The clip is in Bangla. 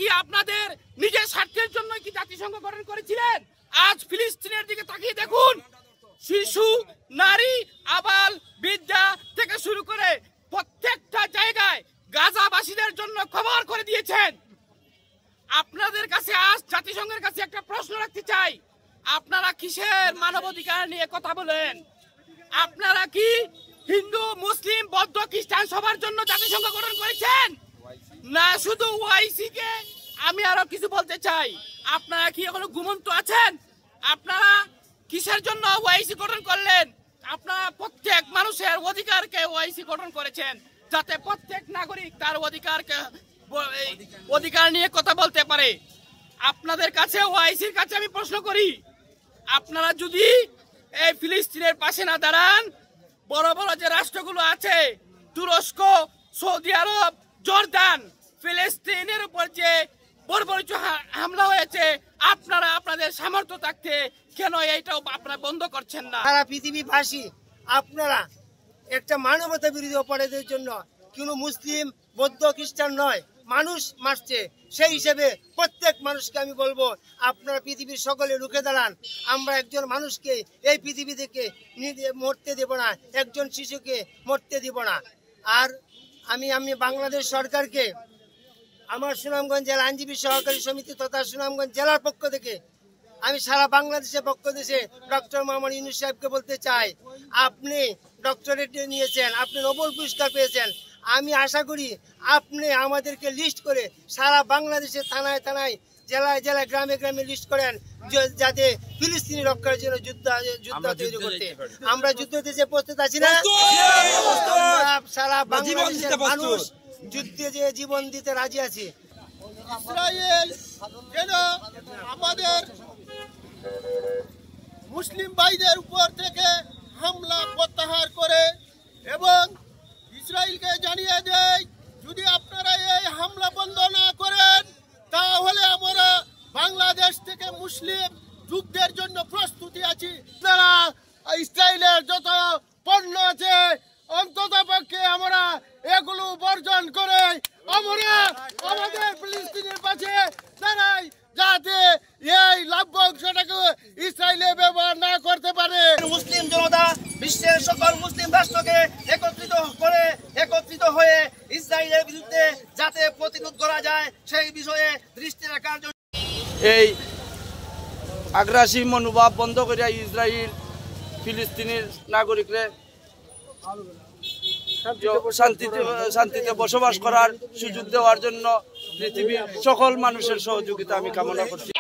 কি আপনাদের নিজের স্বার্থের জন্য কি জাতিসংঘ গঠন করেছিলেন? আজ ফিলিস্তিনের দিকে তাকিয়ে দেখুন, শিশু, নারী, আবাল, বৃদ্ধা থেকে শুরু করে প্রত্যেকটা জায়গায় গাজাবাসীদের জন্য খবর করে দিয়েছেন। আপনাদের কাছে আজ জাতিসংঘের কাছে একটা প্রশ্ন রাখতে চাই, আপনারা কিসের মানবাধিকার নিয়ে কথা বলেন? আপনারা কি হিন্দু, মুসলিম, বৌদ্ধ, খ্রিস্টান সবার জন্য জাতিসংঘ গঠন করেছেন? না শুধু ওআইসি কে? আমি আরো কিছু বলতে চাই, আপনারা কি এখনো ঘুমন্ত আছেন? আপনারা কিসের জন্য ওআইসি গঠন করলেন? আপনারা প্রত্যেক মানুষের অধিকারকে ওআইসি গঠন করেছেন, যাতে প্রত্যেক নাগরিক তার অধিকার নিয়ে কথা বলতে পারে। আপনাদের কাছে, ওআইসির কাছে আমি প্রশ্ন করি, আপনারা যদি এই ফিলিস্তিনের পাশে না দাঁড়ান, বড় বড় যে রাষ্ট্রগুলো আছে, তুরস্ক, সৌদি আরব, জর্দান, ফিলিস্তিনের উপর যে বর্বরিত হামলা হয়েছে, আপনারা আপনাদের সামর্থ্য থাকতে কেন এইটাও আপনারা বন্ধ করছেন না? সারা পৃথিবীবাসী আপনারা একটা মানবতা বিরোধী অপরাধের জন্য কোনো মুসলিম, বৌদ্ধ, খ্রিস্টান নয়, মানুষ মারছে। সেই হিসেবে প্রত্যেক মানুষকে আমি বলবো, আপনারা পৃথিবীর সকলে রুখে দাঁড়ান। আমরা একজন মানুষকে এই পৃথিবী থেকে মরতে দেব না, একজন শিশুকে মরতে দেব না। আর আমি বাংলাদেশ সরকারকে আমার সুনামগঞ্জ জেলা আইনজীবী সহকারী সমিতি তথা সুনামগঞ্জ জেলার পক্ষ থেকে আমি সারা বাংলাদেশের পক্ষ থেকে ডক্টর মোহাম্মদ ইউনূস সাহেবকে বলতে চাই, আপনি ডক্টরেট নিয়েছেন, আপনি নোবেল পুরস্কার পেয়েছেন। আমি আশা করি আপনি আমাদেরকে লিস্ট করে সারা বাংলাদেশের থানায় থানায়, জেলায় জেলায়, গ্রামে গ্রামে লিস্ট করেন, যাতে ফিলিস্তিনি রক্ষার জন্য যুদ্ধ তৈরি করতে। আমরা যুদ্ধতে যে প্রস্তুত আছি না, সারা বাংলাদেশের মানুষ যুদ্ধে যে জীবন দিতে রাজি আছি। ইসরায়েল যেন আমাদের মুসলিম ভাইদের উপর থেকে হামলা প্রত্যাহার করে এবং ইসরায়েলকে জানিয়ে দেয়, যদি আপনারা এই হামলা বন্ধ না করেন তাহলে আমরা বাংলাদেশ থেকে মুসলিম যুদ্ধের জন্য প্রস্তুতি আছি। তারা ইসরায়েলের যত পণ্য আছে অন্তত পক্ষে আমরা এগুলো বর্জন করে আমরা আমাদের ফিলিস্তিনের পাশে দাঁড়াই, যাতে এই লভ্য অংশটাকে ইসরায়েলে ব্যবহার না করতে পারে। মুসলিম জনতা বিশ্বের সকল মুসলিম রাষ্ট্রকে একত্রিত হয়ে ইসরায়েলের বিরুদ্ধে যাতে প্রতিরোধ করা যায় সেই বিষয়ে দৃষ্টি রাখার জন্য এই আগ্রাসী মনোভাব বন্ধ করে ইসরায়েল ফিলিস্তিনের নাগরিকরা শান্তিতে বসবাস করার সুযোগ দেওয়ার জন্য পৃথিবীর সকল মানুষের সহযোগিতা আমি কামনা করছি।